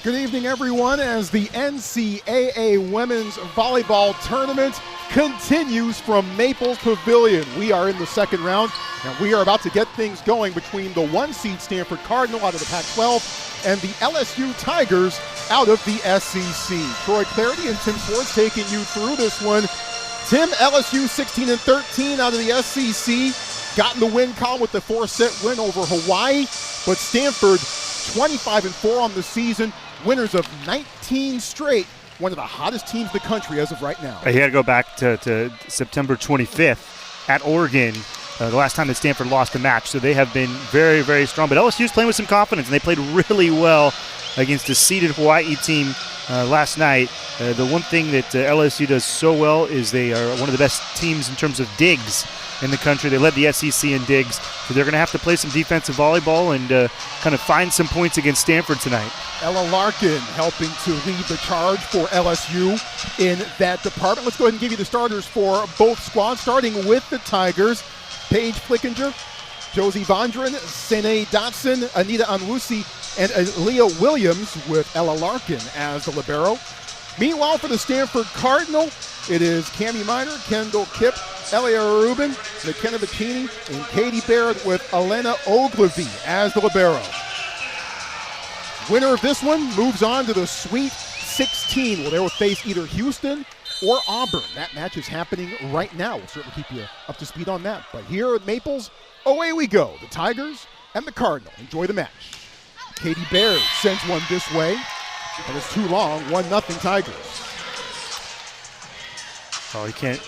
Good evening, everyone, as the NCAA Women's Volleyball Tournament continues from Maples Pavilion. We are in the second round, and we are about to get things going between the 1-seed Stanford Cardinal out of the Pac-12 and the LSU Tigers out of the SEC. Troy Clarity and Tim Swartz taking you through this one. Tim, LSU 16-13 out of the SEC, got in the win column with the 4-set win over Hawaii, but Stanford 25-4 on the season. Winners of 19 straight, one of the hottest teams in the country as of right now. You got to go back to September 25th at Oregon, the last time that Stanford lost a match. So they have been very, very strong. But LSU's playing with some confidence, and they played really well against a seeded Hawaii team last night. The one thing that LSU does so well is they are one of the best teams in terms of digs in the country. They led the SEC in digs, so they're going to have to play some defensive volleyball and kind of find some points against Stanford tonight. Ella Larkin helping to lead the charge for LSU in that department. Let's go ahead and give you the starters for both squads, starting with the Tigers. Paige Flickinger, Josie Vondran, Sene Dotson, Anita Anwusi, and Aaliyah Williams with Ella Larkin as the libero. Meanwhile, for the Stanford Cardinal, it is Cami Miner, Kendall Kipp, Elia Rubin, McKenna Vicini, and Katie Baird with Elena Ogilvie as the libero. Winner of this one moves on to the Sweet 16, where they will face either Houston or Auburn. That match is happening right now. We'll certainly keep you up to speed on that. But here at Maples, away we go. The Tigers and the Cardinal. Enjoy the match. Katie Baird sends one this way, but it's too long. 1-0 Tigers. Oh, you can't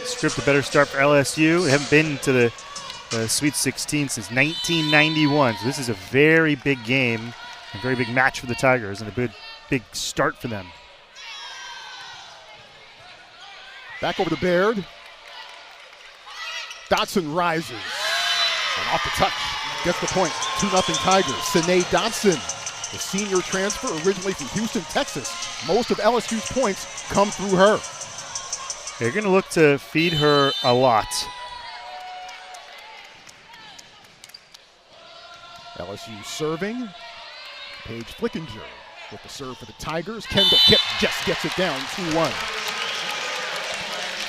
script a better start for LSU. They haven't been to the Sweet 16 since 1991. So this is a very big game, a very big match for the Tigers, and a big start for them. Back over to Baird. Dotson rises. And off the touch, gets the point. 2-0 Tigers. Sene Dotson, the senior transfer originally from Houston, Texas. Most of LSU's points come through her. They're going to look to feed her a lot. LSU serving. Paige Flickinger with the serve for the Tigers. Kendall Kipp just gets it down, 2-1.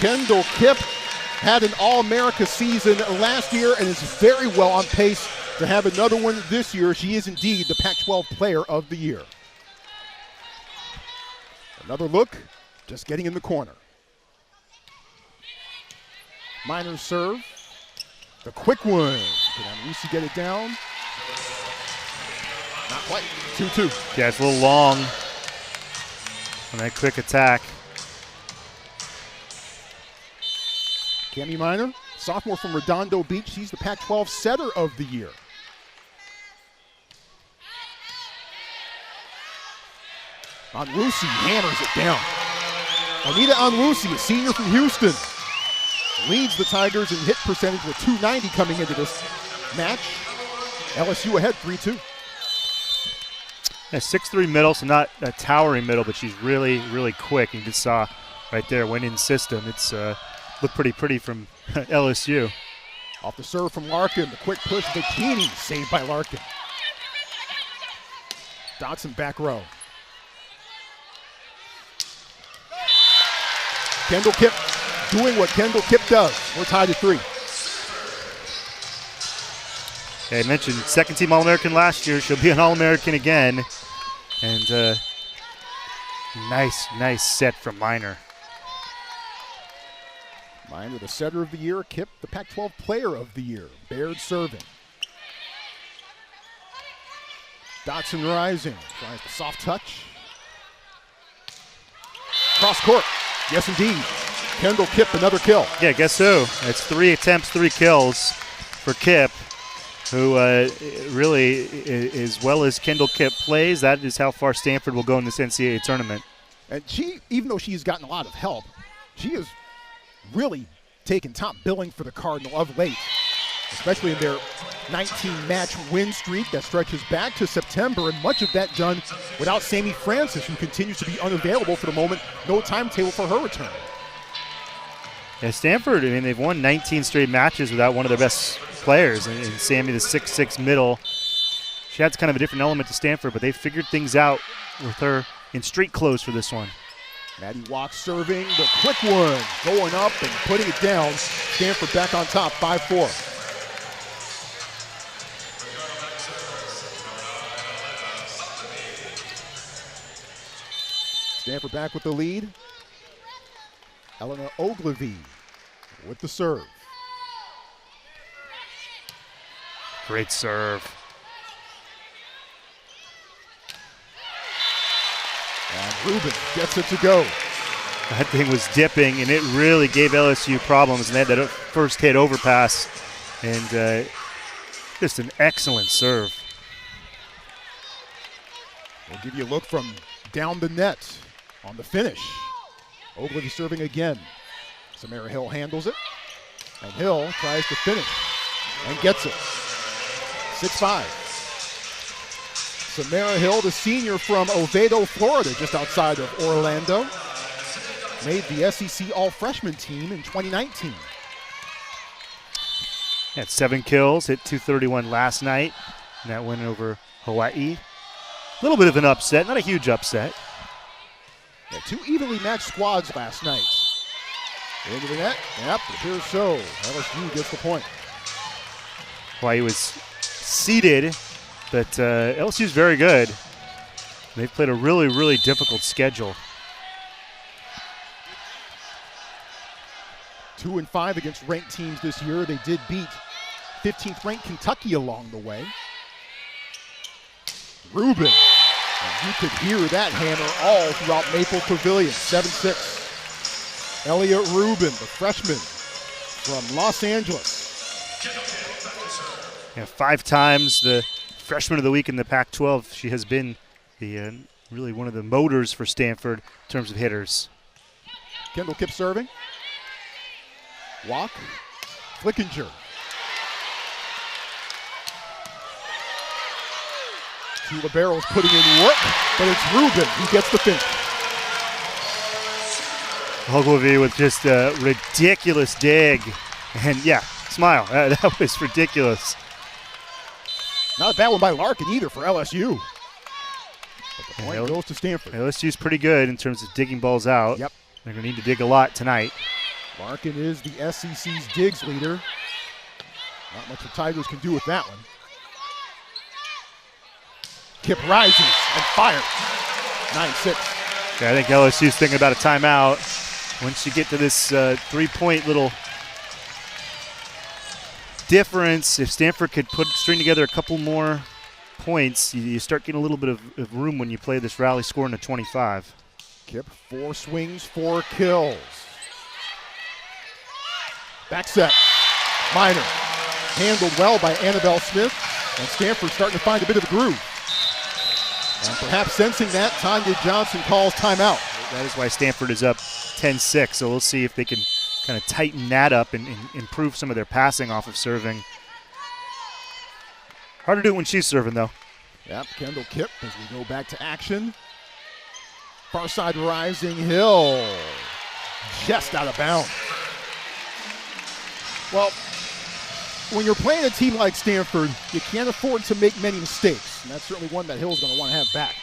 Kendall Kipp had an All-America season last year and is very well on pace to have another one this year. She is indeed the Pac-12 Player of the Year. Another look, just getting in the corner. Miner's serve. The quick one. Can Lucy get it down? Not quite. 2-2. Yeah, it's a little long on that quick attack. Cami Miner, sophomore from Redondo Beach. She's the Pac-12 Setter of the Year. Anwusi hammers it down. Anita Anwusi, a senior from Houston, leads the Tigers in hit percentage with .290 coming into this match. LSU ahead 3-2. Yeah, 6'3" middle, so not a towering middle, but she's really, really quick. You just saw right there, went in system. It's looked pretty pretty from LSU. Off the serve from Larkin, the quick push, Bikini, saved by Larkin. Dotson back row. Kendall Kipp doing what Kendall Kipp does. We're tied at 3. Yeah, I mentioned second-team All-American last year. She'll be an All-American again. And nice set from Miner. Miner, the Setter of the Year. Kipp, the Pac-12 Player of the Year. Baird serving. Dotson rising. Tries the soft touch. Cross court. Yes, indeed. Kendall Kipp, another kill. Yeah, guess who? It's 3 attempts, 3 kills for Kipp, who really, as well as Kendall Kipp plays, that is how far Stanford will go in this NCAA tournament. And she, even though she's gotten a lot of help, she has really taken top billing for the Cardinal of late, especially in their 19-match win streak that stretches back to September, and much of that done without Sammy Francis, who continues to be unavailable for the moment. No timetable for her return. Yeah, Stanford, I mean, they've won 19 straight matches without one of their best players, and Sammy, the 6'6" middle. She adds kind of a different element to Stanford, but they figured things out with her in street clothes for this one. Maddie Walk serving, the quick one, going up and putting it down. Stanford back on top, 5-4. Stanford back with the lead. Elena Ogilvie with the serve. Great serve. And Rubin gets it to go. That thing was dipping, and it really gave LSU problems. And they had that first hit overpass, and just an excellent serve. We'll give you a look from down the net on the finish. Ogilvie serving again. Samara Hill handles it, and Hill tries to finish and gets it. 6-5. Samara Hill, the senior from Oviedo, Florida, just outside of Orlando, made the SEC All-Freshman team in 2019. Had 7 kills, hit 231 last night, and that win over Hawaii. A little bit of an upset, not a huge upset. Yeah, 2 evenly matched squads last night. Into the net, yep, it appears so. LSU gets the point. Hawaii was seeded, but LSU's very good. They've played a really, really difficult schedule. 2-5 against ranked teams this year. They did beat 15th ranked Kentucky along the way. Rubin, and you could hear that hammer all throughout Maple Pavilion. 7-6. Elliott Rubin, the freshman from Los Angeles. Yeah, 5 times the freshman of the week in the Pac-12. She has been the really one of the motors for Stanford in terms of hitters. Kendall Kipp serving. Walk. Flickinger. Two liberos putting in work, but it's Rubin who gets the finish. Ogilvie with just a ridiculous dig. And yeah, smile. That was ridiculous. Not a bad one by Larkin either for LSU. But the point goes to Stanford. LSU's pretty good in terms of digging balls out. Yep. They're going to need to dig a lot tonight. Larkin is the SEC's digs leader. Not much the Tigers can do with that one. Kipp rises and fires. 9-6. Yeah, I think LSU's thinking about a timeout. Once you get to this 3-point little difference, if Stanford could string together a couple more points, you start getting a little bit of room when you play this rally scoring to 25. Kipp, 4 swings, 4 kills. Back set. Minor. Handled well by Annabelle Smith. And Stanford starting to find a bit of a groove. And perhaps sensing that, Tanya Johnson calls timeout. That is why Stanford is up 10-6. So we'll see if they can kind of tighten that up and improve some of their passing off of serving. Hard to do it when she's serving, though. Yep, Kendall Kipp as we go back to action. Far side rising Hill. Just out of bounds. Well, when you're playing a team like Stanford, you can't afford to make many mistakes. And that's certainly one that Hill's going to want to have back.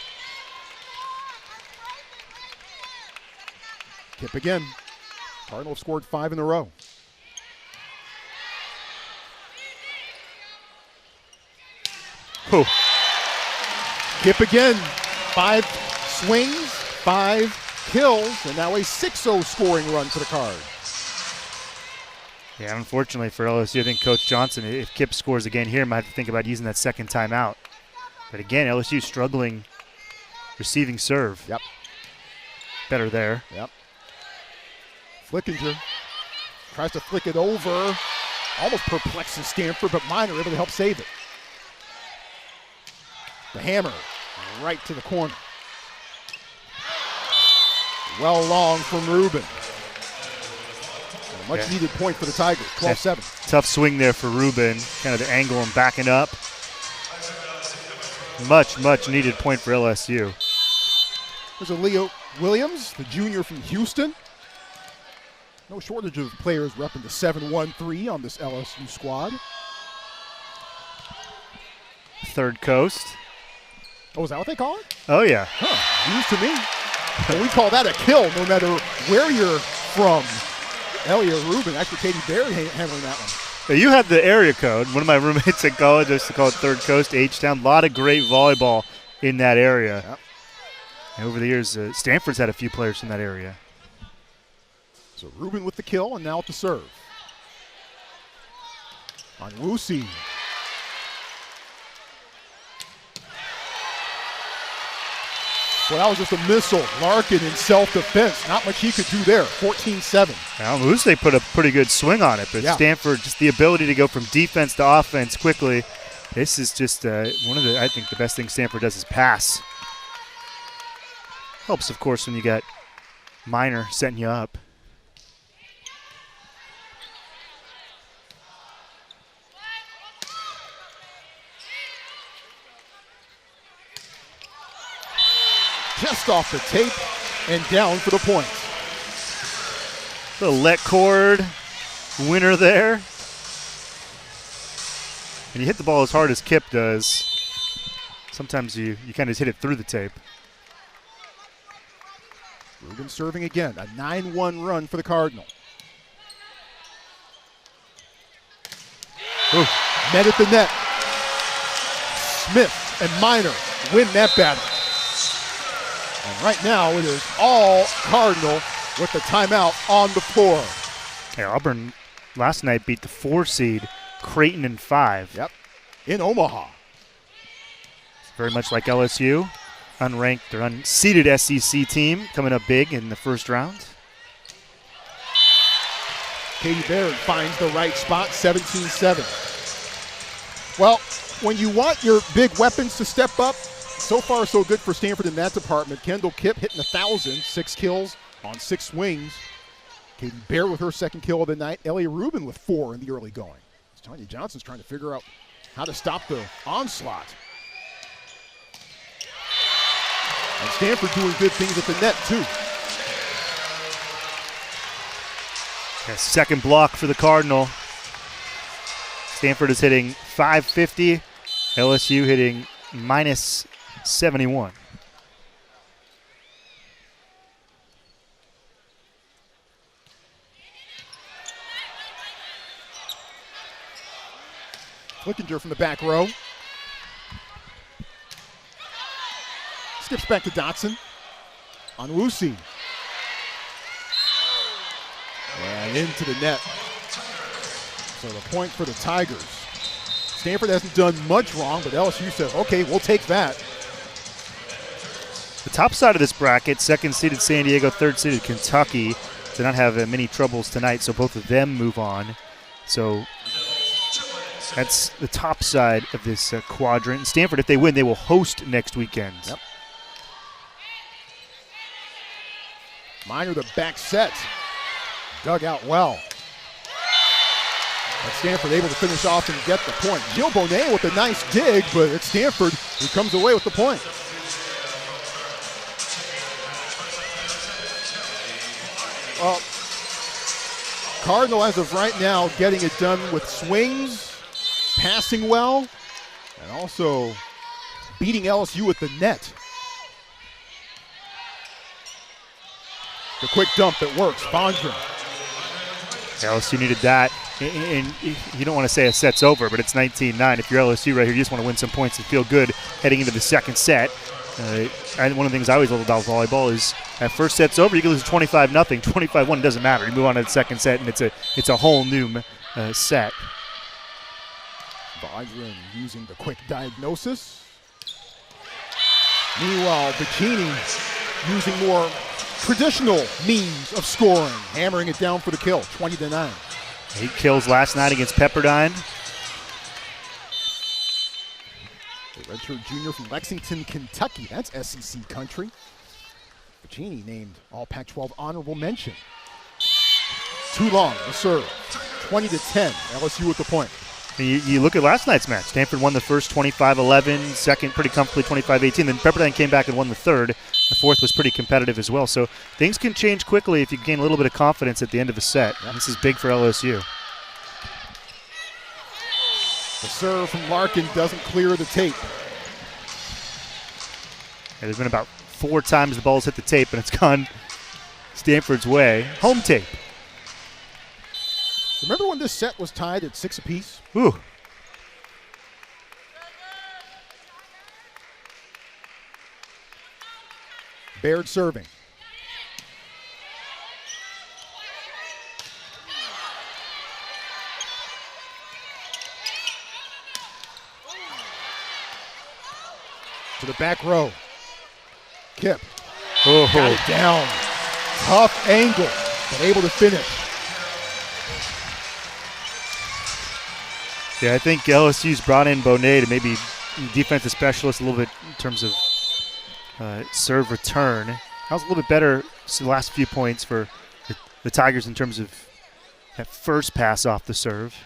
Kipp again. Cardinal have scored 5 in a row. Oh. Kipp again. 5 swings, 5 kills, and now a 6-0 scoring run for the Cards. Yeah, unfortunately for LSU, I think Coach Johnson, if Kipp scores again here, might have to think about using that second timeout. But again, LSU struggling receiving serve. Yep. Better there. Yep. Flickinger tries to flick it over. Almost perplexes Stanford, but Minor able to help save it. The hammer right to the corner. Well long from Rubin. A much needed point for the Tigers, 12-7. Tough swing there for Rubin, kind of the angle and backing up. Much needed point for LSU. There's a Leo Williams, the junior from Houston. No shortage of players repping the 7-1-3 on this LSU squad. third coast. Oh, is that what they call it? Oh, yeah. Huh, news to me. Well, we call that a kill no matter where you're from. Elliot Rubin, actually Katie Berry handling that one. You had the area code. One of my roommates at college used to call it Third Coast, H-Town. A lot of great volleyball in that area. Yep. And over the years, Stanford's had a few players from that area. So Rubin with the kill and now with the serve. On Wusi. Well, that was just a missile. Larkin in self-defense. Not much he could do there. 14-7. Now, Moose, put a pretty good swing on it, but yeah. Stanford, just the ability to go from defense to offense quickly. This is just one of the, I think, the best things Stanford does is pass. Helps, of course, when you got Minor setting you up. Just off the tape and down for the point. The let cord winner there. And you hit the ball as hard as Kip does. Sometimes you kind of hit it through the tape. Rubin serving again. A 9-1 run for the Cardinal. Ooh. Met at the net. Smith and Minor win that battle. And right now it is all Cardinal with the timeout on the floor. Yeah, Auburn last night beat the 4 seed Creighton in 5. Yep, in Omaha. It's very much like LSU, unranked or unseeded SEC team coming up big in the first round. Katie Baird finds the right spot, 17-7. Well, when you want your big weapons to step up, so far, so good for Stanford in that department. Kendall Kipp hitting 1,000, 6 kills on 6 swings. Katie Baird with her second kill of the night. Ellie Rubin with 4 in the early going. Tanya Johnson's trying to figure out how to stop the onslaught. And Stanford doing good things at the net, too. Yeah, second block for the Cardinal. Stanford is hitting .550. LSU hitting -71. Flickinger from the back row. Skips back to Dotson. On Wusi. And into the net. So the point for the Tigers. Stanford hasn't done much wrong, but LSU says, okay, we'll take that. The top side of this bracket, second-seeded San Diego, third-seeded Kentucky, did not have many troubles tonight, so both of them move on. So that's the top side of this quadrant. Stanford, if they win, they will host next weekend. Yep. Minor the back set. Dug out well. But Stanford able to finish off and get the point. Jill Bonet with a nice dig, but it's Stanford who comes away with the point. Well, Cardinal, as of right now, getting it done with swings, passing well, and also beating LSU at the net. The quick dump that works. Fondren. LSU needed that. And you don't want to say a set's over, but it's 19-9. If you're LSU right here, you just want to win some points and feel good heading into the second set. And one of the things I always love about volleyball is that first set's over, you can lose 25-0, 25-1, it doesn't matter. You move on to the second set, and it's a whole new set. Fondren using the quick diagnosis. Meanwhile, Bikini using more traditional means of scoring, hammering it down for the kill, 20-9. 8 kills last night against Pepperdine. A redshirt junior from Lexington, Kentucky. That's SEC country. Bikini named All Pac-12 honorable mention. Too long, the serve. 20-10, LSU with the point. You look at last night's match. Stanford won the first 25-11, second pretty comfortably 25-18. Then Pepperdine came back and won the third. The fourth was pretty competitive as well. So things can change quickly if you gain a little bit of confidence at the end of a set. Yep. This is big for LSU. The serve from Larkin doesn't clear the tape. And there's been about 4 times the ball's hit the tape, and it's gone Stanford's way. Home tape. Remember when this set was tied at 6 apiece? Ooh. Baird serving. To the back row. Kip. Oh. Got it down. Tough angle, but able to finish. Yeah, I think LSU's brought in Bonet to maybe defensive specialist a little bit in terms of serve return. That was a little bit better the last few points for the Tigers in terms of that first pass off the serve.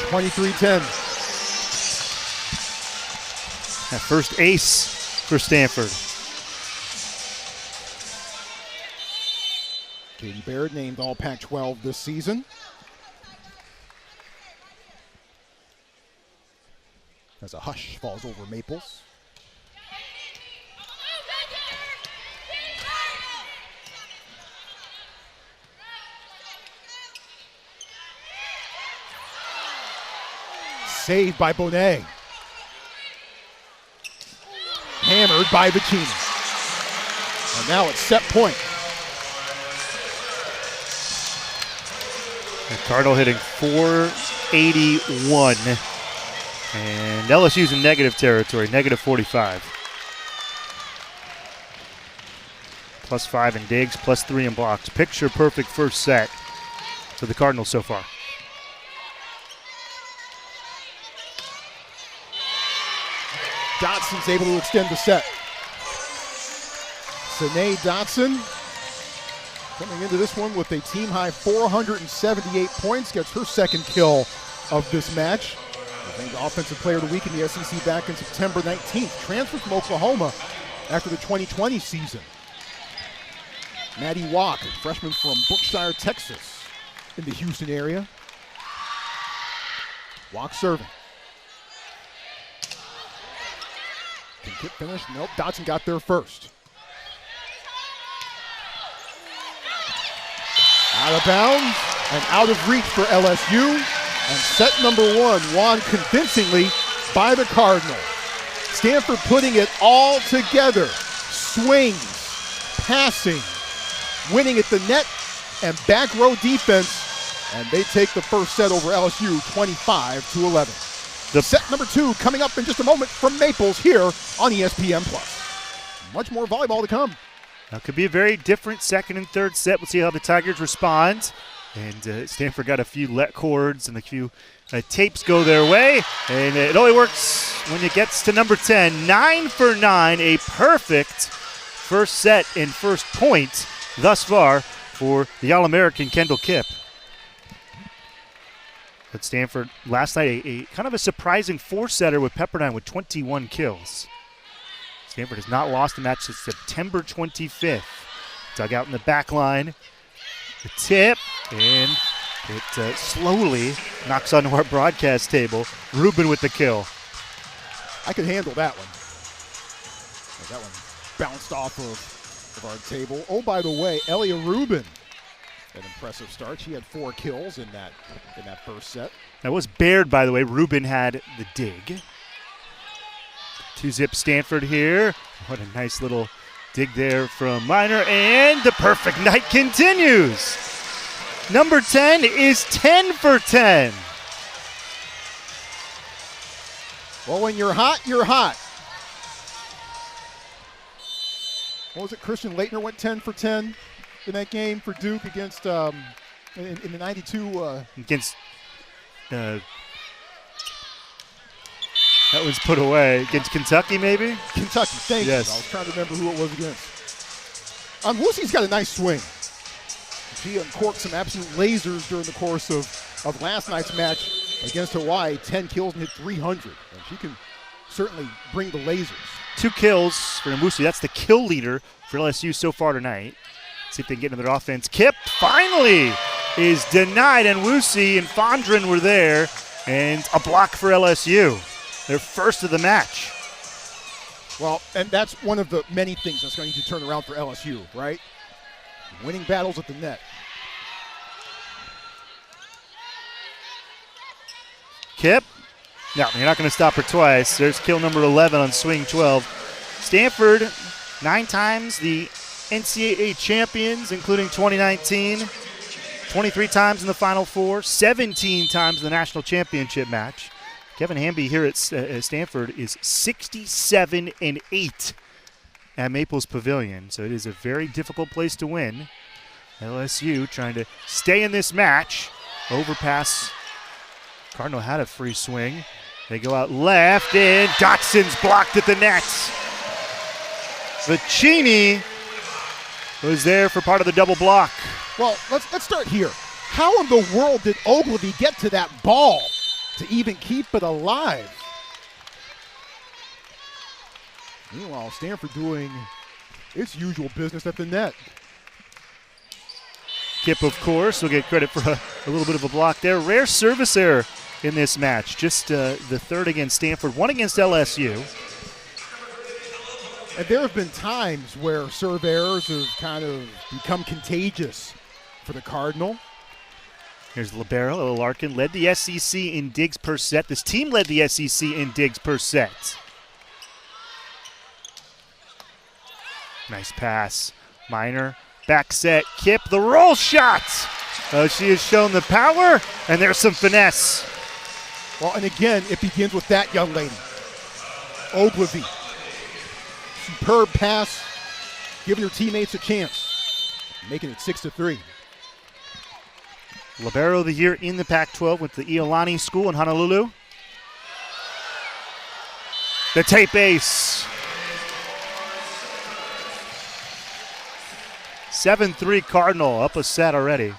23-10. That first ace for Stanford. Katie Baird named All Pac-12 this season. As a hush falls over Maples. Saved by Bonet. Hammered by Vicini. And now it's set point. The Cardinal hitting .481. And LSU's in negative territory, negative 45. +5 in digs, +3 in blocks. Picture perfect first set for the Cardinals so far. Dotson's able to extend the set. Sine Dotson coming into this one with a team-high 478 points, gets her second kill of this match. Named Offensive Player of the Week in the SEC back in September 19th. Transferred from Oklahoma after the 2020 season. Maddie Walk, a freshman from Brookshire, Texas, in the Houston area. Walk serving. Can Kip finish? Nope, Dotson got there first. Out of bounds and out of reach for LSU. And set number 1 won convincingly by the Cardinal. Stanford putting it all together. Swings, passing, winning at the net, and back row defense. And they take the first set over LSU 25-11. The set number 2 coming up in just a moment from Maples here on ESPN+. Much more volleyball to come. Now could be a very different second and third set. We'll see how the Tigers respond. And Stanford got a few let cords and a few tapes go their way. And it only works when it gets to number 10. 9 for 9, a perfect first set and first point thus far for the All-American Kendall Kip. But Stanford last night, a kind of a surprising 4-setter with Pepperdine with 21 kills. Stanford has not lost a match since September 25th. Dug out in the back line. The tip, and it slowly knocks onto our broadcast table. Rubin with the kill. I could handle that one. That one bounced off of our table. Oh, by the way, Elia Rubin, an impressive start. She had 4 kills in that first set. That was Baird, by the way. Rubin had the dig. 2-zip Stanford here. What a nice little dig there from Minor, and the perfect night continues. Number 10 is 10 for 10. Well, when you're hot, you're hot. What was it? Christian Leitner went 10 for 10 in that game for Duke against in the 92 against that was put away against Kentucky, maybe? Kentucky, thank you. I was trying to remember who it was against. Woosie's got a nice swing. She uncorked some absolute lasers during the course of last night's match against Hawaii. 10 kills and hit 300. And she can certainly bring the lasers. 2 kills for Woosie. That's the kill leader for LSU so far tonight. See if they can get into their offense. Kip finally is denied, and Wusi and Fondren were there, and a block for LSU. Their first of the match. Well, and that's one of the many things that's going to turn around for LSU, right? Winning battles at the net. Kip. No, you're not going to stop her twice. There's kill number 11 on swing 12. Stanford, 9 times the NCAA champions, including 2019. 23 times in the Final Four, 17 times in the national championship match. Kevin Hamby here at Stanford is 67-8 at Maples Pavilion, so it is a very difficult place to win. LSU trying to stay in this match. Overpass. Cardinal had a free swing. They go out left, and Dotson's blocked at the net. Vicini was there for part of the double block. Well, let's start here. How in the world did Ogilvy get to that ball to even keep it alive? Meanwhile, Stanford doing its usual business at the net. Kip, of course, will get credit for a little bit of a block there. Rare service error in this match. Just the third against Stanford, one against LSU. And there have been times where serve errors have kind of become contagious for the Cardinal. Here's Libero. Larkin led the SEC in digs per set. This team led the SEC in digs per set. Nice pass. Minor. Back set. Kip, the roll shot. She has shown the power, and there's some finesse. Well, and again, it begins with that young lady, Ogilvy. Superb pass, giving her teammates a chance, making it 6-3. Libero of the year in the Pac-12 with the Iolani School in Honolulu. The tape ace. 7-3 Cardinal, up a set already.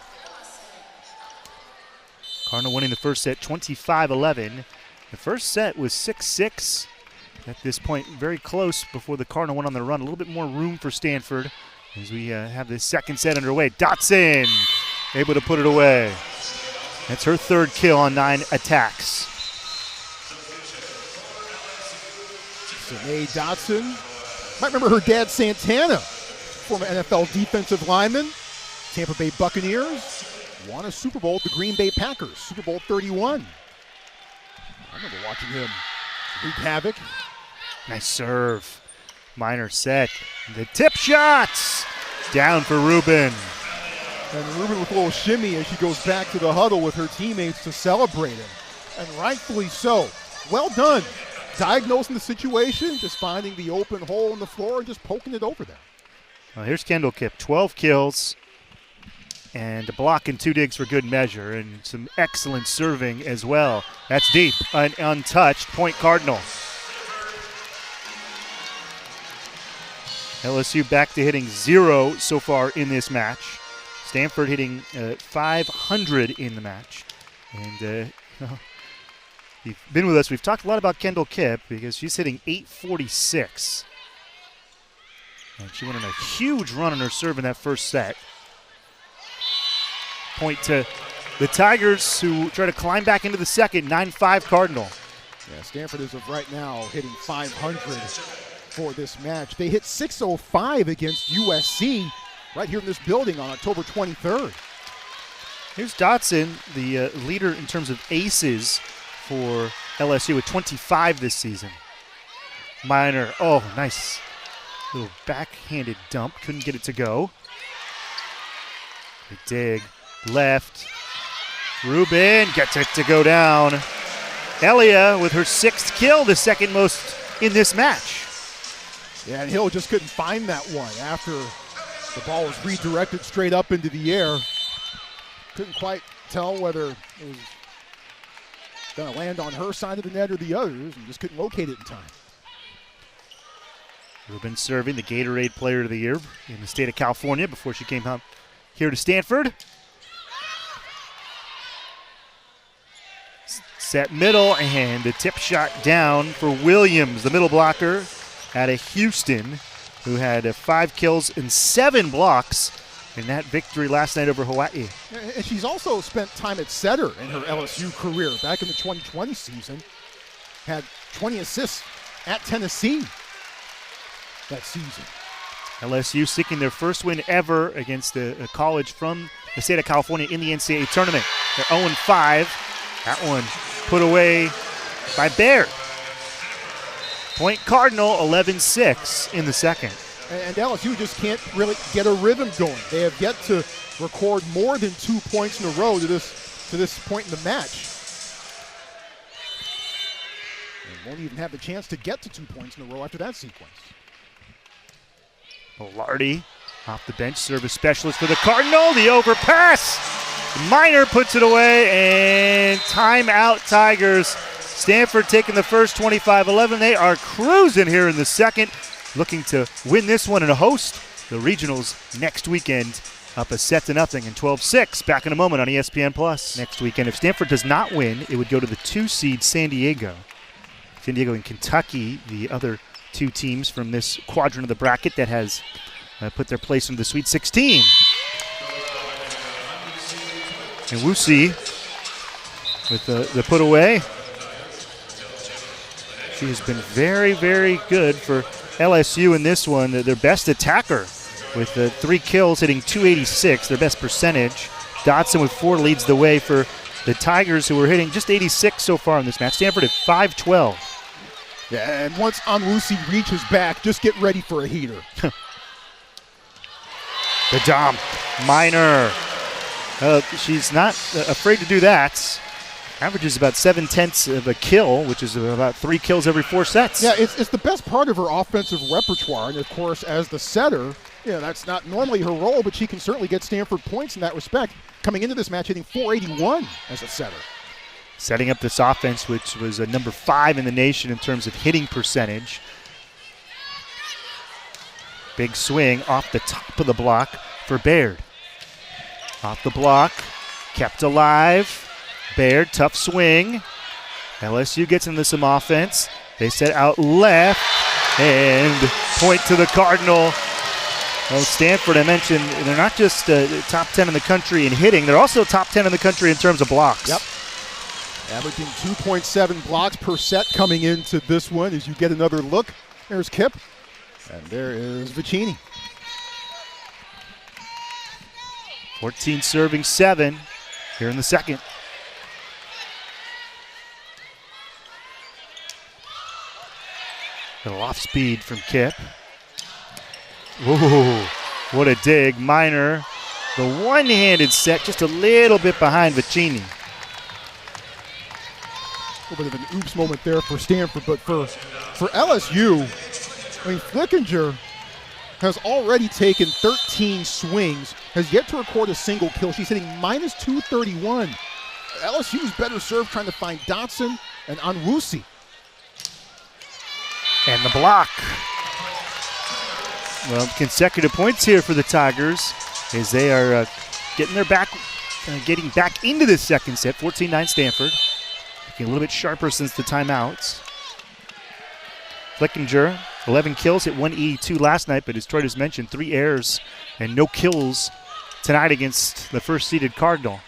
Cardinal winning the first set 25-11. The first set was 6-6. At this point, very close before the Cardinal went on the run. A little bit more room for Stanford as we have this second set underway. Dotson able to put it away. That's her third kill on 9 attacks. Sinead Dotson. Might remember her dad, Santana, former NFL defensive lineman. Tampa Bay Buccaneers won a Super Bowl with the Green Bay Packers, Super Bowl 31. I remember watching him wreak havoc. Nice serve. Minor set. The tip shots. Down for Rubin. And Rubin with a little shimmy as she goes back to the huddle with her teammates to celebrate him. And rightfully so. Well done. Diagnosing the situation, just finding the open hole in the floor and just poking it over there. Well, here's Kendall Kip. 12 kills and a block and 2 digs for good measure, and some excellent serving as well. That's deep. An untouched. Point Cardinal. LSU back to hitting 0 so far in this match. Stanford hitting 500 in the match. And you've been with us. We've talked a lot about Kendall Kip because she's hitting 846. And she went on a huge run on her serve in that first set. Point to the Tigers, who try to climb back into the second. 9-5 Cardinal. Yeah, Stanford is of right now hitting 500 for this match. They hit 605 against USC right here in this building on October 23rd. Here's Dotson, the leader in terms of aces for LSU with 25 this season. Minor, oh, nice little backhanded dump. Couldn't get it to go. Good dig. Left. Rubin gets it to go down. Elia with her 6th kill, the second most in this match. Yeah, and Hill just couldn't find that one after the ball was redirected straight up into the air. Couldn't quite tell whether it was going to land on her side of the net or the others, and just couldn't locate it in time. Rubin serving, the Gatorade Player of the Year in the state of California before she came up here to Stanford. Set middle, and the tip shot down for Williams, the middle blocker out of Houston, who had 5 kills and 7 blocks in that victory last night over Hawaii. And she's also spent time at setter in her LSU career. Back in the 2020 season, had 20 assists at Tennessee that season. LSU seeking their first win ever against a college from the state of California in the NCAA tournament. They're 0-5. That one put away by Baird. Point Cardinal, 11-6 in the second. And LSU just can't really get a rhythm going. They have yet to record more than 2 points in a row to this point in the match. And won't even have the chance to get to 2 points in a row after that sequence. Lardy off the bench, service specialist for the Cardinal. The overpass. Minor puts it away, and timeout Tigers. Stanford taking the first 25-11. They are cruising here in the second, looking to win this one and host the regionals next weekend. Up a 7-0 and 12-6. Back in a moment on ESPN+ next weekend. If Stanford does not win, it would go to the 2-seed San Diego. San Diego and Kentucky, the other two teams from this quadrant of the bracket that has put their place into the Sweet 16. And Wusi with the put away. She has been very, very good for LSU in this one. Their best attacker with 3 kills, hitting .286, their best percentage. Dotson with 4 leads the way for the Tigers, who are hitting just .86 so far in this match. Stanford at .512. Yeah, and once Onwusi reaches back, just get ready for a heater. The Dom. Minor. She's not afraid to do that. Averages about 7/10 of a kill, which is about 3 kills every 4 sets. Yeah, it's the best part of her offensive repertoire. And, of course, as the setter, that's not normally her role, but she can certainly get Stanford points in that respect. Coming into this match, hitting .481 as a setter. Setting up this offense, which was number 5 in the nation in terms of hitting percentage. Big swing off the top of the block for Baird. Off the block, kept alive. Baird, tough swing. LSU gets into some offense. They set out left, and point to the Cardinal. Well, Stanford, I mentioned, they're not just top 10 in the country in hitting, they're also top 10 in the country in terms of blocks. Yep. Averaging 2.7 blocks per set coming into this one. As you get another look, there's Kip, and there is Vicini. 14 serving 7 here in the second. A little off speed from Kip. Whoa, what a dig. Minor, the one-handed set just a little bit behind Vicini. A little bit of an oops moment there for Stanford, but for LSU, Flickinger has already taken 13 swings, has yet to record a single kill. She's hitting -231. LSU's better serve trying to find Dotson and Onwusi. And the block. Well, consecutive points here for the Tigers as they are getting back into this second set. 14-9 Stanford. Looking a little bit sharper since the timeouts. Flickinger, 11 kills, hit 182 last night, but as Troy just mentioned, 3 errors and no kills tonight against the first-seeded Cardinal.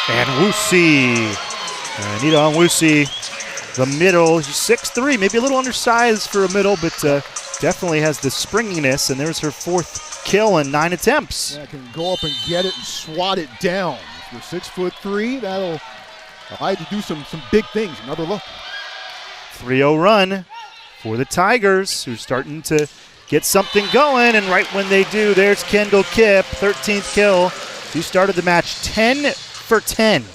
And Wusi, Anita Onwusi, the middle, she's 6'3", maybe a little undersized for a middle, but definitely has the springiness, and there's her 4th kill in 9 attempts. Yeah, can go up and get it and swat it down. If you're 6'3", that'll allow you to do some big things. Another look. 3-0 run for the Tigers, who's starting to get something going, and right when they do, there's Kendall Kipp, 13th kill. She started the match 10 for 10.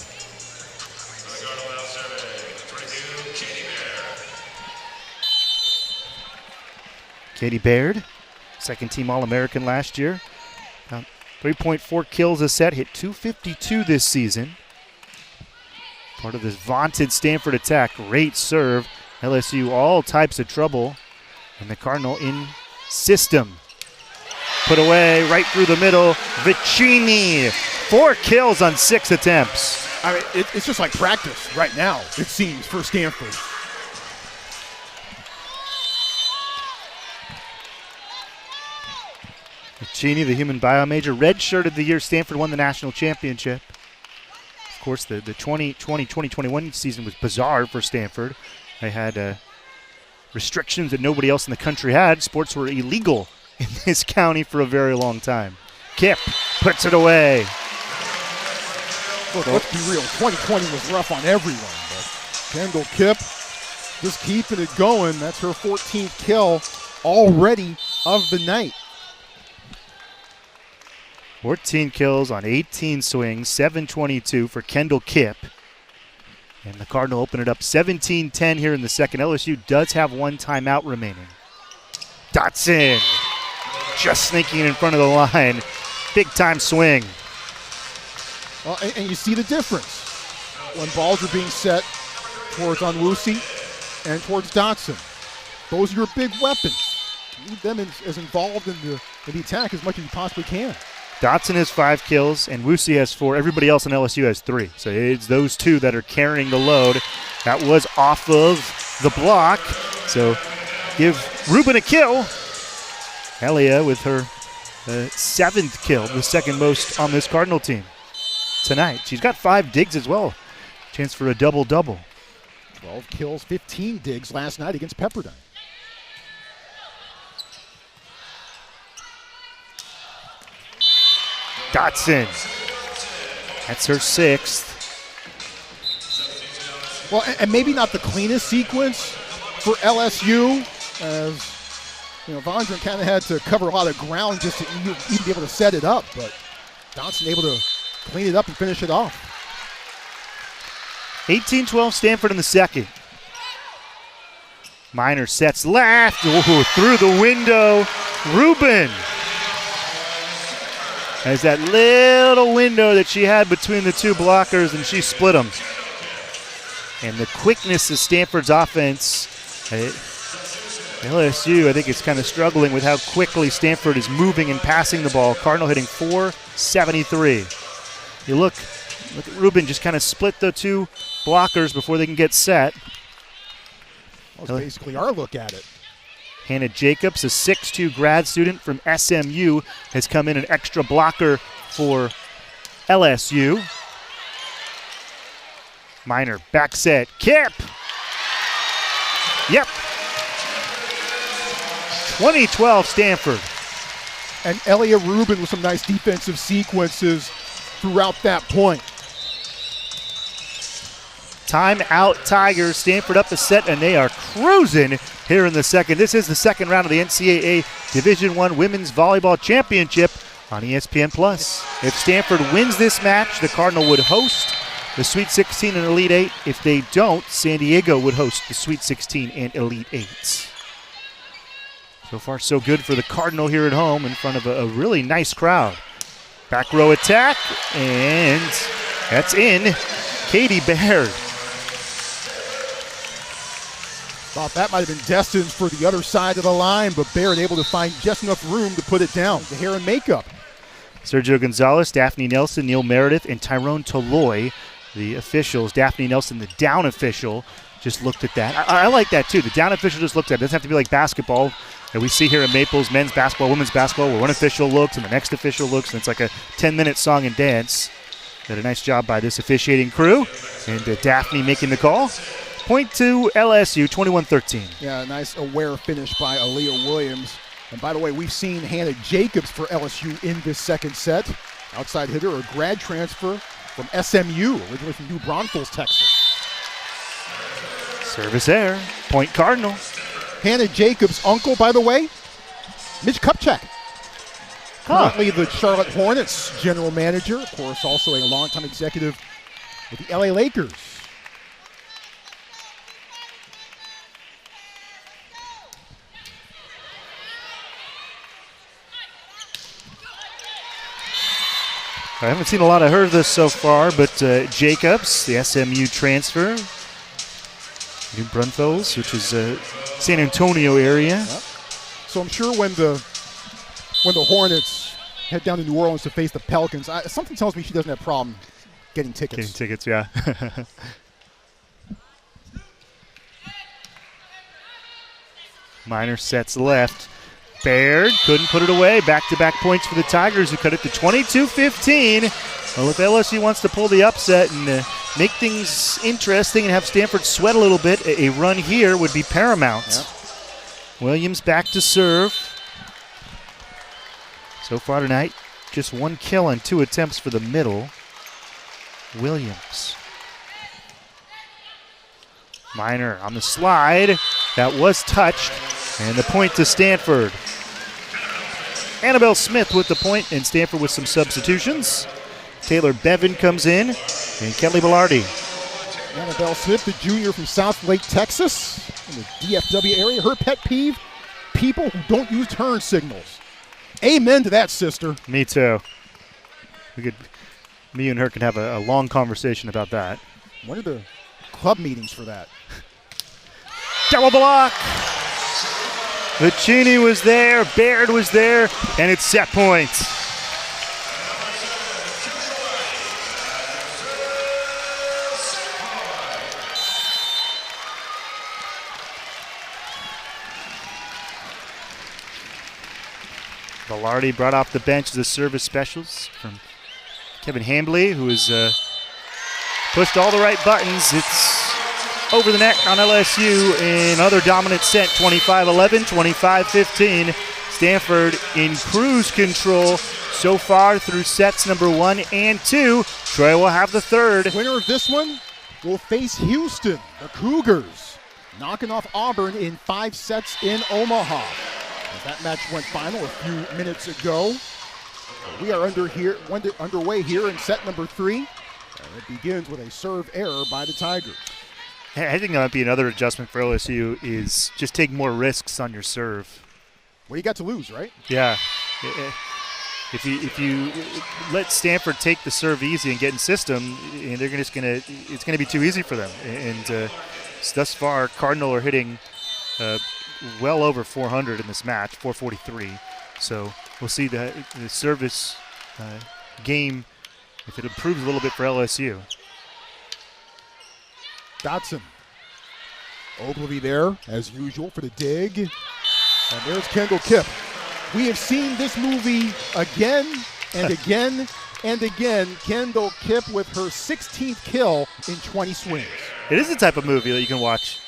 Katie Baird, second-team All-American last year. 3.4 kills a set, hit .252 this season. Part of this vaunted Stanford attack. Great serve. LSU all types of trouble. And the Cardinal in system. Put away right through the middle. Vicini, 4 kills on 6 attempts. I mean, it's just like practice right now, it seems, for Stanford. Cheney, the human bio major, redshirted the year Stanford won the national championship. Of course, the 2020-2021 season was bizarre for Stanford. They had restrictions that nobody else in the country had. Sports were illegal in this county for a very long time. Kipp puts it away. Look, let's be real. 2020 was rough on everyone, but Kendall Kipp just keeping it going. That's her 14th kill already of the night. 14 kills on 18 swings, 722 for Kendall Kipp. And the Cardinal open it up 17-10 here in the second. LSU does have one timeout remaining. Dotson just sneaking in front of the line. Big time swing. Well, and you see the difference when balls are being set towards Onwusi and towards Dotson. Those are your big weapons. You need them as involved in the attack as much as you possibly can. Dotson has 5 kills, and Wusi has 4. Everybody else in LSU has 3. So it's those two that are carrying the load. That was off of the block. So give Rubin a kill. Elia with her 7th kill, the second most on this Cardinal team tonight. She's got 5 digs as well. Chance for a double-double. 12 kills, 15 digs last night against Pepperdine. Dotson. That's her 6th. Well, and maybe not the cleanest sequence for LSU, as you know, Vondran kind of had to cover a lot of ground just to even be able to set it up, but Dotson able to clean it up and finish it off. 18-12 Stanford in the second. Minor sets left. Ooh, through the window. Rubin has that little window that she had between the two blockers, and she split them. And the quickness of Stanford's offense, LSU, I think, is kind of struggling with how quickly Stanford is moving and passing the ball. Cardinal hitting .473. You look at Rubin just kind of split the two blockers before they can get set. That was basically our look at it. Hannah Jacobs, a 6'2 grad student from SMU, has come in an extra blocker for LSU. Minor back set. Kipp! Yep. 2012 Stanford. And Elia Rubin with some nice defensive sequences throughout that point. Timeout Tigers. Stanford up a set, and they are cruising here in the second. This is the second round of the NCAA Division I Women's Volleyball Championship on ESPN+. If Stanford wins this match, the Cardinal would host the Sweet 16 and Elite 8. If they don't, San Diego would host the Sweet 16 and Elite 8s. So far, so good for the Cardinal here at home in front of a really nice crowd. Back row attack, and that's in. Katie Baird. Thought that might have been destined for the other side of the line, but Baird able to find just enough room to put it down. The hair and makeup. Sergio Gonzalez, Daphne Nelson, Neil Meredith, and Tyrone Toloy, the officials. Daphne Nelson, the down official, just looked at that. I like that too. The down official just looked at it. It doesn't have to be like basketball that we see here at Maples, men's basketball, women's basketball, where one official looks and the next official looks, and it's like a 10-minute song and dance. Did a nice job by this officiating crew, and Daphne making the call. Point to LSU, 21-13. Yeah, a nice aware finish by Aaliyah Williams. And by the way, we've seen Hannah Jacobs for LSU in this second set. Outside hitter, a grad transfer from SMU, originally from New Braunfels, Texas. Service error, point Cardinal. Hannah Jacobs' uncle, by the way, Mitch Kupchak. Currently the Charlotte Hornets general manager. Of course, also a longtime executive with the LA Lakers. I haven't seen a lot of her this so far, but Jacobs, the SMU transfer, New Braunfels, which is San Antonio area. Yep. So I'm sure when the Hornets head down to New Orleans to face the Pelicans, something tells me she doesn't have a problem getting tickets. Getting tickets, yeah. Minor sets left. Baird couldn't put it away. Back-to-back points for the Tigers, who cut it to 22-15. Well, if LSU wants to pull the upset and make things interesting and have Stanford sweat a little bit, a run here would be paramount. Yep. Williams back to serve. So far tonight, just 1 kill on 2 attempts for the middle. Williams. Minor on the slide. That was touched. And the point to Stanford. Annabelle Smith with the point, and Stanford with some substitutions. Taylor Bevan comes in, and Kelly Velarde. Annabelle Smith, the junior from South Lake, Texas, in the DFW area. Her pet peeve, people who don't use turn signals. Amen to that, sister. Me too. Me and her can have a long conversation about that. When are the club meetings for that? Double block. Vicini was there, Baird was there, and it's set point. Velarde brought off the bench as a service specials from Kevin Hambley, who has pushed all the right buttons. It's over the net on LSU in another dominant set, 25-11, 25-15. Stanford in cruise control so far through sets number 1 and 2. Troy will have the third. Winner of this one will face Houston, the Cougars, knocking off Auburn in 5 sets in Omaha. As that match went final a few minutes ago. We are underway here in set number 3. And it begins with a serve error by the Tigers. I think that might be another adjustment for LSU is just take more risks on your serve. Well, you got to lose, right? Yeah. If you let Stanford take the serve easy and get in system, and it's gonna be too easy for them. And thus far, Cardinal are hitting well over 400 in this match, 443. So we'll see the service game if it improves a little bit for LSU. Dotson. Ogilvy there, as usual, for the dig. And there's Kendall Kipp. We have seen this movie again and again and again. Kendall Kipp with her 16th kill in 20 swings. It is the type of movie that you can watch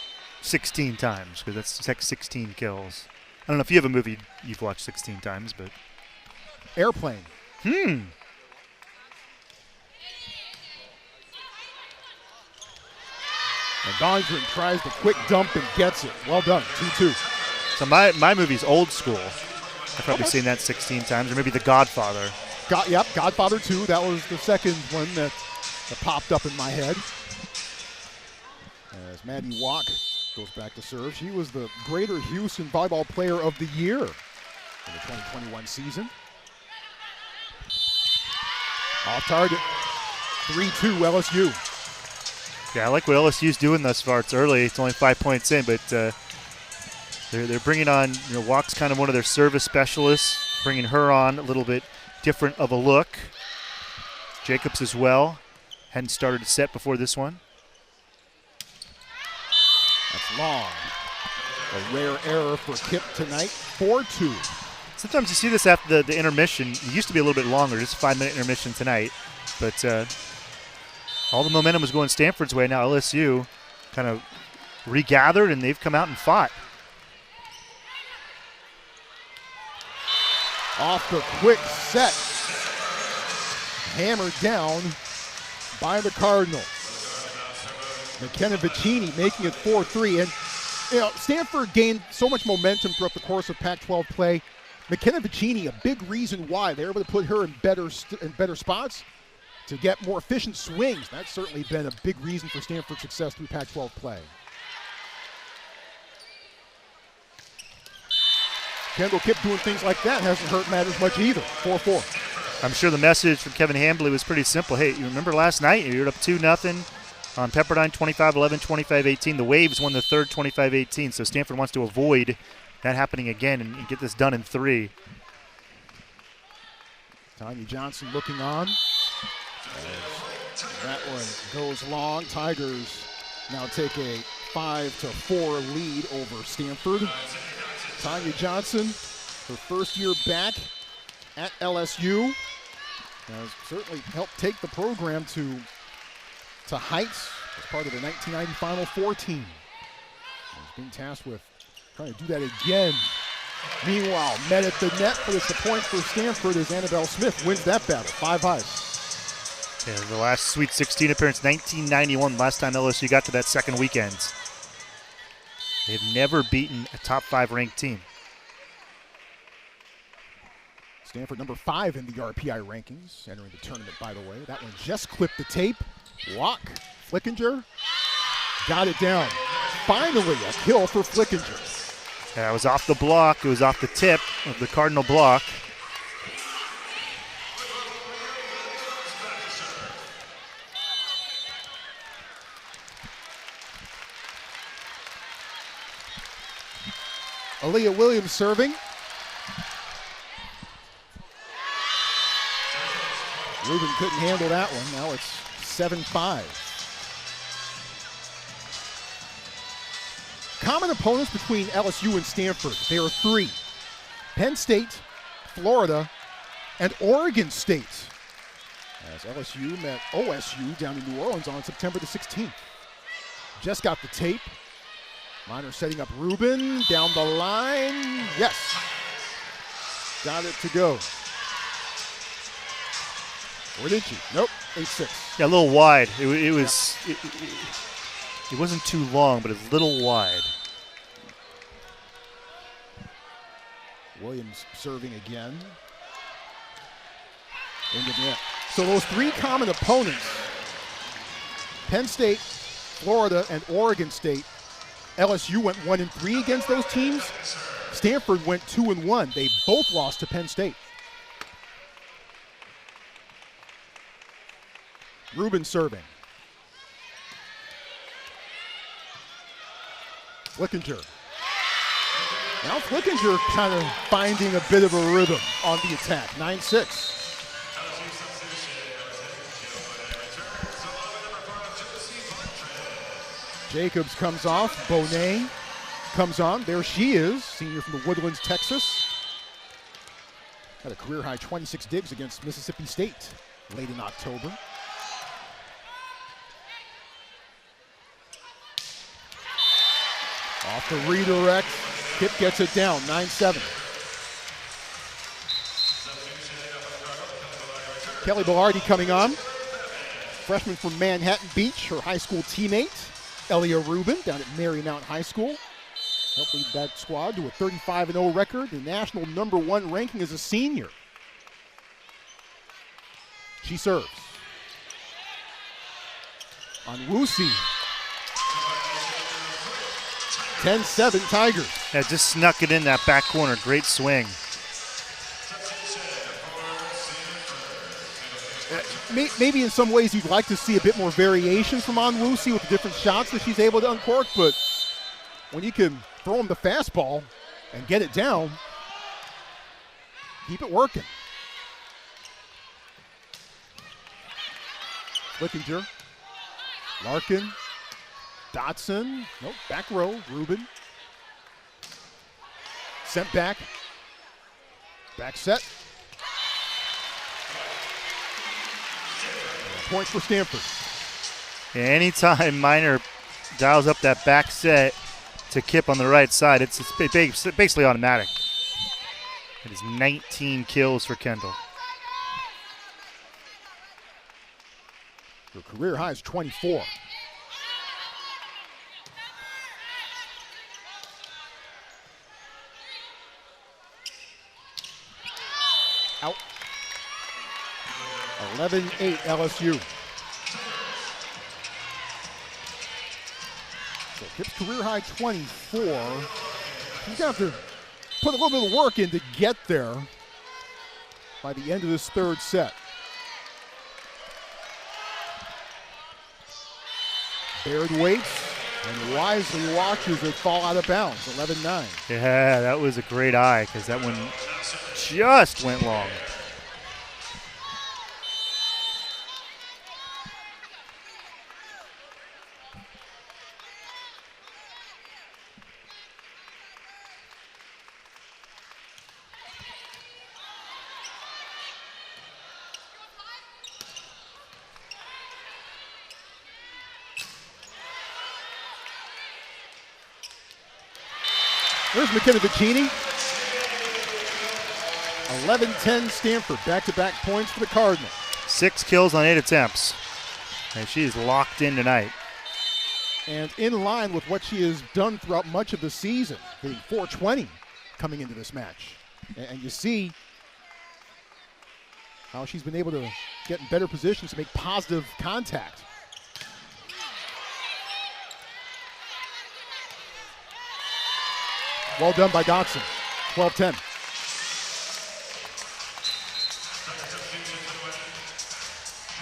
16 times, because that's like 16 kills. I don't know if you have a movie you've watched 16 times, but... Airplane. And Dondren tries the quick dump and gets it. Well done, 2-2. So my movie's old school. I've probably seen that 16 times, or maybe The Godfather. Godfather 2. That was the second one that popped up in my head. As Maddie Walk goes back to serve. She was the Greater Houston Volleyball Player of the Year in the 2021 season. Off target, 3-2 LSU. Yeah, I like what LSU's doing thus far. It's early. It's only 5 points in, but they're bringing on, Walk's kind of one of their service specialists, bringing her on a little bit different of a look. Jacobs as well. Hadn't started a set before this one. That's long. A rare error for Kipp tonight, 4-2. Sometimes you see this after the intermission. It used to be a little bit longer, just a 5-minute intermission tonight. But all the momentum was going Stanford's way. Now LSU kind of regathered, and they've come out and fought. Off the quick set. Hammered down by the Cardinal. McKenna Vicini making it 4-3. And Stanford gained so much momentum throughout the course of Pac-12 play. McKenna Vicini, a big reason why they're able to put her in better spots to get more efficient swings. That's certainly been a big reason for Stanford's success through Pac-12 play. Kendall Kipp doing things like that hasn't hurt matters much either. 4-4. I'm sure the message from Kevin Hambley was pretty simple. Hey, you remember last night? You were up 2-0 on Pepperdine, 25-11, 25-18. The Waves won the third, 25-18. So Stanford wants to avoid that happening again and get this done in 3. Tanya Johnson looking on. That one goes long. Tigers now take a 5-4 lead over Stanford. Tanya Johnson her first year back at LSU. Has certainly helped take the program to heights as part of the 1990 Final Four team. She's being tasked with trying to do that again. Meanwhile, met at the net, but it's the point for Stanford as Annabelle Smith wins that battle, 5 ice. Yeah, the last Sweet 16 appearance, 1991, last time LSU got to that second weekend. They've never beaten a top 5 ranked team. Stanford number 5 in the RPI rankings, entering the tournament, by the way. That one just clipped the tape. Walk, Flickinger, got it down. Finally, a kill for Flickinger. Yeah, it was off the block. It was off the tip of the Cardinal block. Aaliyah Williams serving. Rubin couldn't handle that one. Now it's 7-5. Common opponents between LSU and Stanford. There are 3. Penn State, Florida, and Oregon State. As LSU met OSU down in New Orleans on September the 16th. Just got the tape. Minor setting up Rubin down the line. Yes. Got it to go. Or did she? Nope. 8-6. Yeah, a little wide. It wasn't too long, but a little wide. Williams serving again. Into the net. So those 3 common opponents, Penn State, Florida, and Oregon State, LSU went 1-3 against those teams. Stanford went 2-1. They both lost to Penn State. Rubin serving. Flickinger. Now Flickinger kind of finding a bit of a rhythm on the attack. 9-6. Jacobs comes off. Bonet comes on. There she is, senior from the Woodlands, Texas. Had a career-high 26 digs against Mississippi State late in October. Off the redirect. Kip gets it down, 9-7. Kelly Bellardi coming on. Freshman from Manhattan Beach, her high school teammate. Elia Rubin down at Marymount High School. Helped lead that squad to a 35-0 record. The national #1 ranking as a senior. She serves. On Wusi. 10-7 Tigers. Yeah, just snuck it in that back corner. Great swing. Maybe in some ways you'd like to see a bit more variation from Onwusi with the different shots that she's able to uncork, but when you can throw him the fastball and get it down, keep it working. Flickinger, Larkin, Dotson, nope, back row, Rubin. Sent back, back set. Points for Stanford. Yeah, anytime Minor dials up that back set to Kip on the right side, it's basically automatic. It is 19 kills for Kendall. Her career high is 24. Out. 11-8 LSU. So Kip's career high 24. She's going to have to put a little bit of work in to get there by the end of this third set. Baird waits and wisely watches it fall out of bounds. 11-9. Yeah, that was a great eye because that one just went long. There's McKenna Vicini. 11-10 Stanford. Back-to-back points for the Cardinals. 6 kills on 8 attempts. And she's locked in tonight. And in line with what she has done throughout much of the season, hitting .420 coming into this match. And you see how she's been able to get in better positions to make positive contact. Well done by Dotson. 12-10.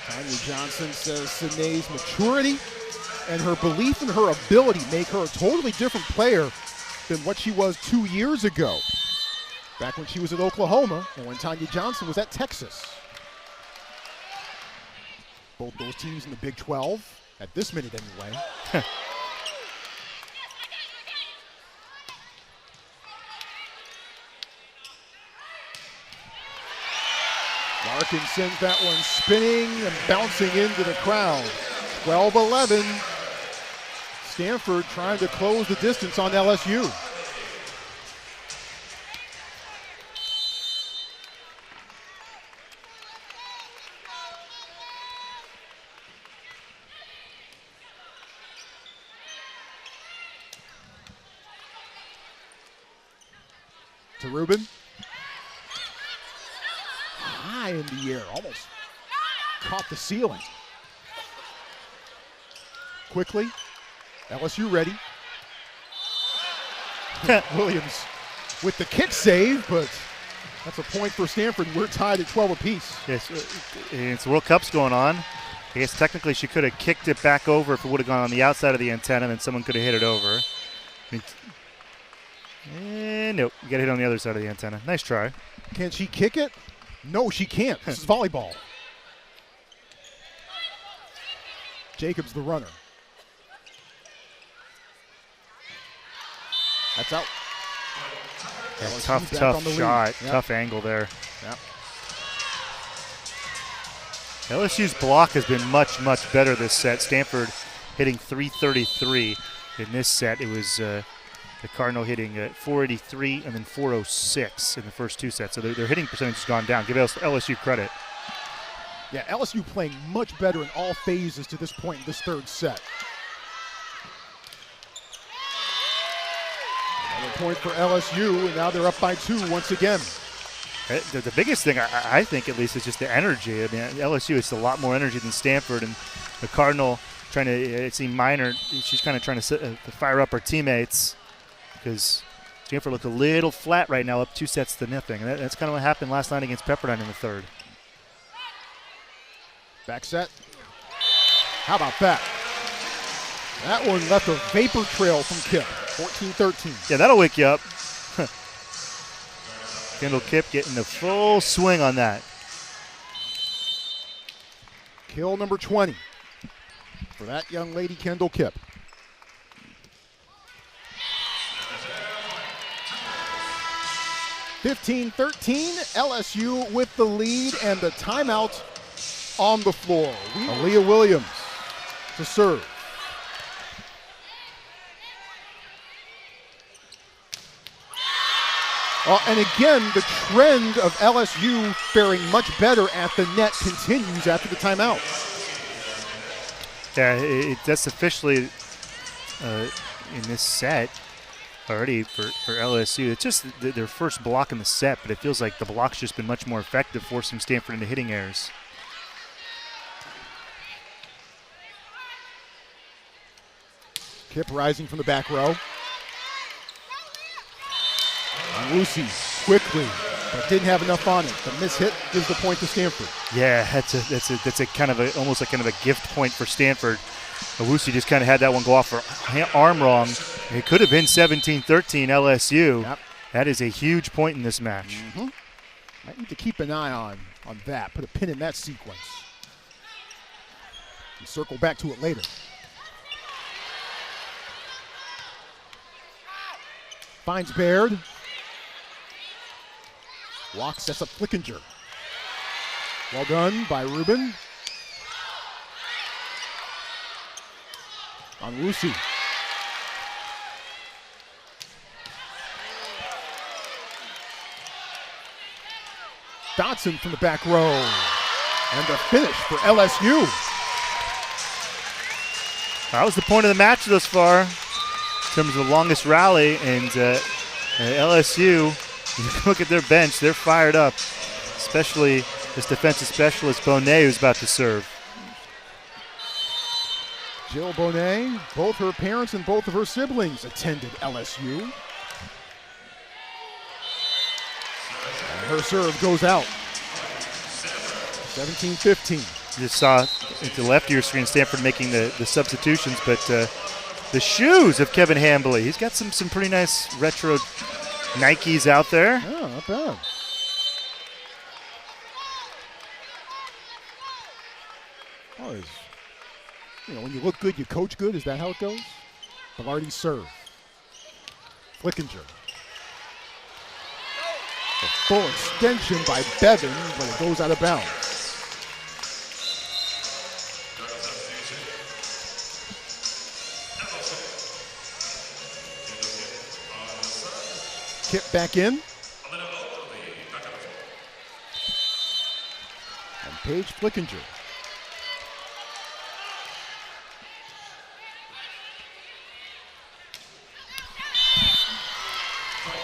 Tanya Johnson says Sinead's maturity and her belief in her ability make her a totally different player than what she was 2 years ago. Back when she was at Oklahoma and when Tanya Johnson was at Texas. Both those teams in the Big 12, at this minute anyway. Larkin sends that one spinning and bouncing into the crowd. 12-11. Stanford trying to close the distance on LSU. To Rubin. High in the air, almost caught the ceiling. Quickly, LSU ready. Williams with the kick save, but that's a point for Stanford. We're tied at 12 apiece. Yes, it's World Cup's going on. I guess technically she could have kicked it back over if it would have gone on the outside of the antenna, and then someone could have hit it over. Nope, you got to hit on the other side of the antenna. Nice try. Can she kick it? No, she can't. This is volleyball. Jacobs the runner. That's out. Yeah, tough shot. Yep. Tough angle there. Yep. LSU's block has been much, much better this set. Stanford hitting .333 in this set. It was the Cardinal hitting 483 and then 406 in the first 2 sets. So their hitting percentage has gone down. Give LSU credit. Yeah, LSU playing much better in all phases to this point in this third set. Another point for LSU, and now they're up by 2 once again. The biggest thing, I think at least, is just the energy. I mean, LSU has a lot more energy than Stanford, and the Cardinal trying to, it seemed Minor, she's kind of trying to fire up her teammates because Stanford looked a little flat right now, up 2 sets to nothing. And that's kind of what happened last night against Pepperdine in the third. Back set. How about that? That one left a vapor trail from Kip. 14-13. Yeah, that'll wake you up. Kendall Kipp getting the full swing on that. Kill number 20 for that young lady, Kendall Kipp. (15-13), LSU with the lead and the timeout on the floor. Aaliyah Williams to serve. And again, the trend of LSU faring much better at the net continues after the timeout. Yeah, that's officially in this set already for LSU. It's just their first block in the set, but it feels like the block's just been much more effective, forcing Stanford into hitting errors. Kipp rising from the back row. Lucy quickly, but didn't have enough on it. The miss hit gives the point to Stanford. Yeah, that's a kind of almost like kind of a gift point for Stanford. Owusu just kind of had that one go off her arm wrong. It could have been 17-13 LSU. Yep. That is a huge point in this match. Mm-hmm. Might need to keep an eye on that. Put a pin in that sequence. And circle back to it later. Finds Baird. Walk sets up Flickinger. Well done by Rubin. On Lucy. Dotson from the back row. And the finish for LSU. That was the point of the match thus far in terms of the longest rally. And LSU, you look at their bench, they're fired up, especially this defensive specialist, Bonet, who's about to serve. Jill Bonet, both her parents and both of her siblings attended LSU. And her serve goes out. 17-15. Just saw at the left of your screen Stanford making the substitutions, but the shoes of Kevin Hambley. He's got some pretty nice retro Nikes out there. Yeah, not bad. Oh, when you look good, you coach good. Is that how it goes? Velarde serve. Flickinger. A full extension by Bevan, but it goes out of bounds. Kip back in. And Paige Flickinger.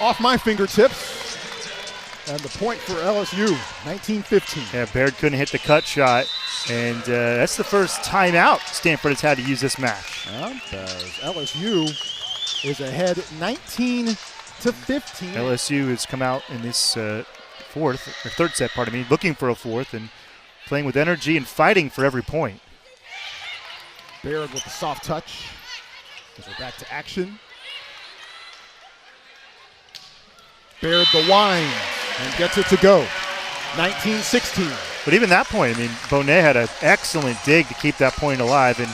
Off my fingertips. And the point for LSU, 19-15. Yeah, Baird couldn't hit the cut shot. And that's the first timeout Stanford has had to use this match. LSU is ahead 19-15. LSU has come out in this third set, looking for a fourth and playing with energy and fighting for every point. Baird with the soft touch. As we're back to action. Baird the wind and gets it to go. 19-16. But even that point, Bonet had an excellent dig to keep that point alive, and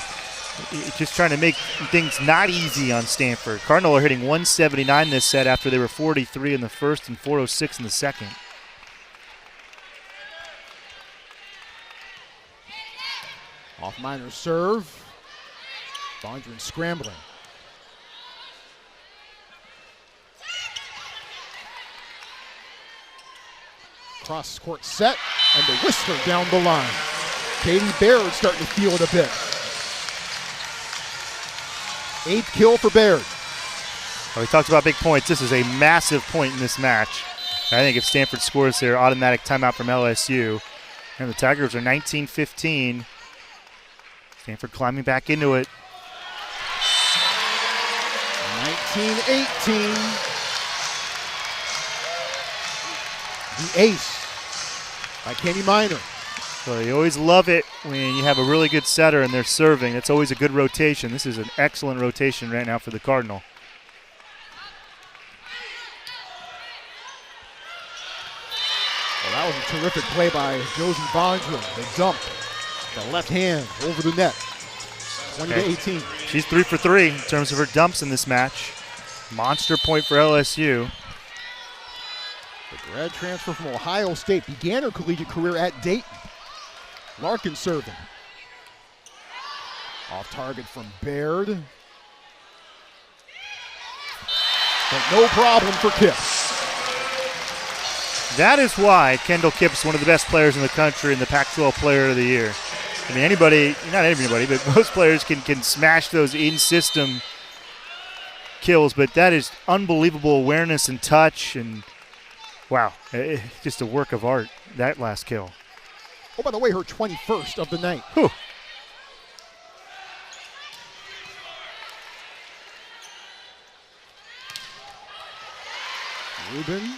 just trying to make things not easy on Stanford. Cardinal are hitting 179 this set after they were 43 in the first and 406 in the second. Off Miner's serve. Bondren scrambling. Cross court set, and the Whistler down the line. Katie Baird starting to feel it a bit. 8th kill for Baird. Well, we talked about big points. This is a massive point in this match. I think if Stanford scores there, automatic timeout from LSU. And the Tigers are 19-15. Stanford climbing back into it. 19-18. The ace by Kenny Miner. Well, you always love it when you have a really good setter and they're serving. It's always a good rotation. This is an excellent rotation right now for the Cardinal. Well, that was a terrific play by Josie Bondren. The dump, the left hand over the net. 20-18. She's 3 for 3 in terms of her dumps in this match. Monster point for LSU. The grad transfer from Ohio State began her collegiate career at Dayton. Larkin serving. Off target from Baird. But no problem for Kipps. That is why Kendall Kipps is one of the best players in the country and the Pac-12 Player of the Year. Anybody, not everybody, but most players can smash those in-system kills, but that is unbelievable awareness and touch, and wow, just a work of art, that last kill. Oh, by the way, her 21st of the night. Whew. Rubin.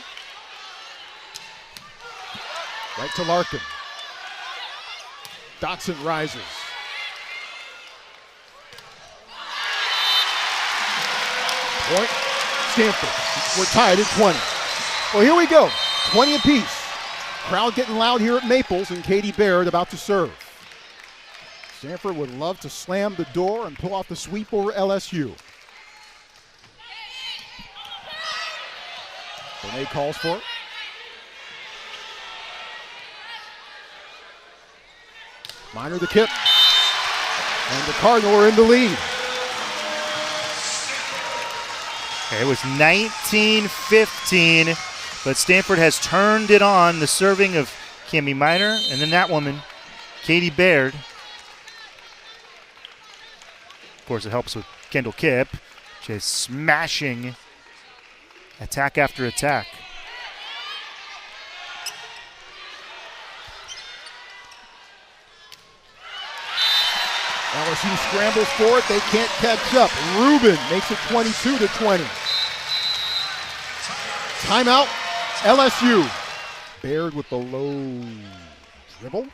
Right to Larkin. Dotson rises. Point. Stanford. We're tied at 20. Well, here we go. 20 apiece. Crowd getting loud here at Maples, and Katie Baird about to serve. Stanford would love to slam the door and pull off the sweep over LSU. Bonet calls for it. Miner the kip. And the Cardinal are in the lead. It was 19-15. But Stanford has turned it on. The serving of Cami Minor, and then that woman, Katie Baird. Of course, it helps with Kendall Kipp, just smashing attack after attack. LSU scrambles for it. They can't catch up. Rubin makes it 22-20. Timeout, LSU. Baird with the low dribble.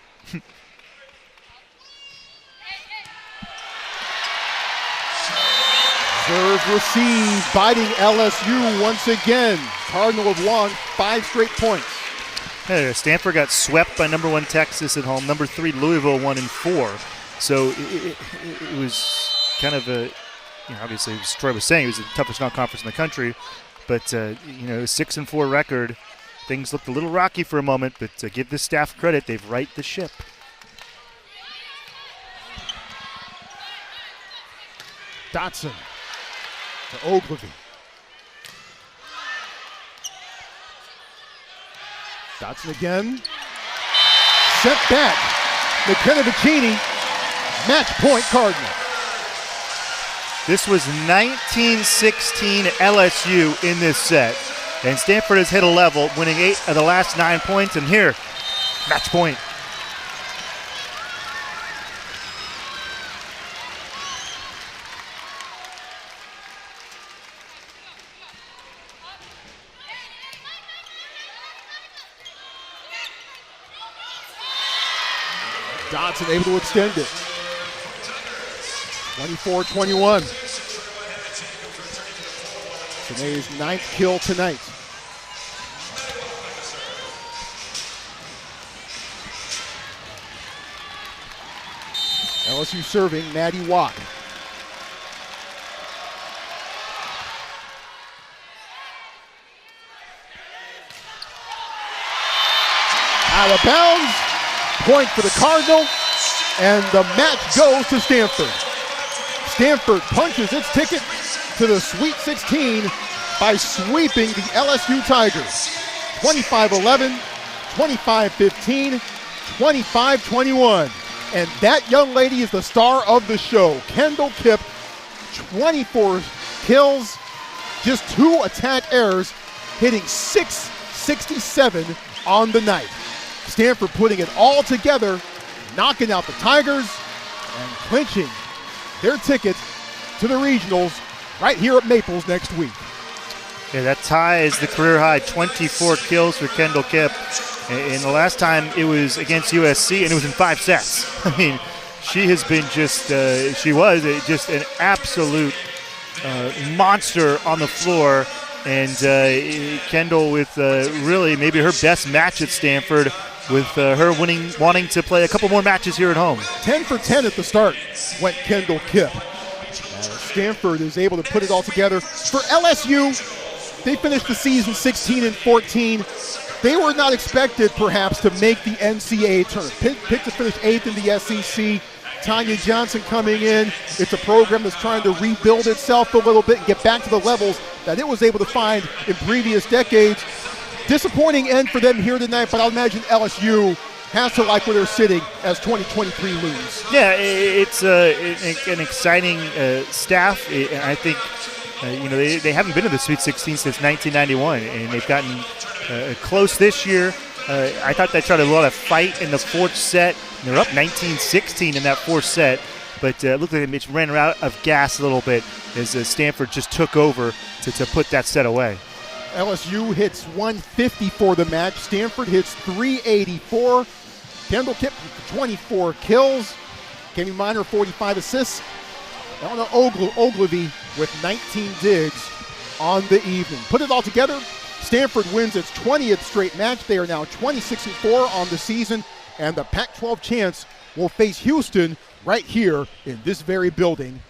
Serve receive, biting LSU once again. Cardinal have won 5 straight points. Stanford got swept by number 1 Texas at home. Number 3 Louisville won in 4. So it was kind of a, obviously, as Troy was saying, it was the toughest non-conference in the country. But, 6-4 record. Things looked a little rocky for a moment, but to give this staff credit, they've righted the ship. Dotson to Ogilvy. Dotson again. Sent back. McKenna Bicchini. Match point Cardinal. This was 19-16 LSU in this set. And Stanford has hit a level, winning 8 of the last 9 points. And here, match point. Dotson able to extend it. 24-21. Tanae's 9th kill tonight. LSU serving Maddie Watt. Out of bounds. Point for the Cardinal, and the match goes to Stanford. Stanford punches its ticket to the Sweet 16 by sweeping the LSU Tigers. 25-11, 25-15, 25-21. And that young lady is the star of the show. Kendall Kipp, 24 kills, just 2 attack errors, hitting .667 on the night. Stanford putting it all together, knocking out the Tigers and clinching their ticket to the regionals right here at Maples next week. Yeah, that ties the career high, 24 kills for Kendall Kipp. And the last time it was against USC, and it was in 5 sets. I mean, she has been just an absolute monster on the floor. And Kendall with really maybe her best match at Stanford, with her wanting to play a couple more matches here at home. 10 for 10 at the start went Kendall Kipp. Stanford is able to put it all together. For LSU, they finished the season 16-14. They were not expected, perhaps, to make the NCAA tournament. Picked to finish 8th in the SEC. Tanya Johnson coming in. It's a program that's trying to rebuild itself a little bit and get back to the levels that it was able to find in previous decades. Disappointing end for them here tonight, but I'll imagine LSU has to like where they're sitting as 2023 lose. Yeah, it's an exciting staff. I think they haven't been to the Sweet 16 since 1991, and they've gotten close this year. I thought they tried a lot of fight in the 4th set. They were up 19-16 in that 4th set, but it looked like they just ran out of gas a little bit as Stanford just took over to put that set away. LSU hits 150 for the match. Stanford hits 384. Kendall Kipp, 24 kills. Cami Minor, 45 assists. Elena Ogilvy with 19 digs on the evening. Put it all together, Stanford wins its 20th straight match. They are now 26-4 on the season, and the Pac-12 champs will face Houston right here in this very building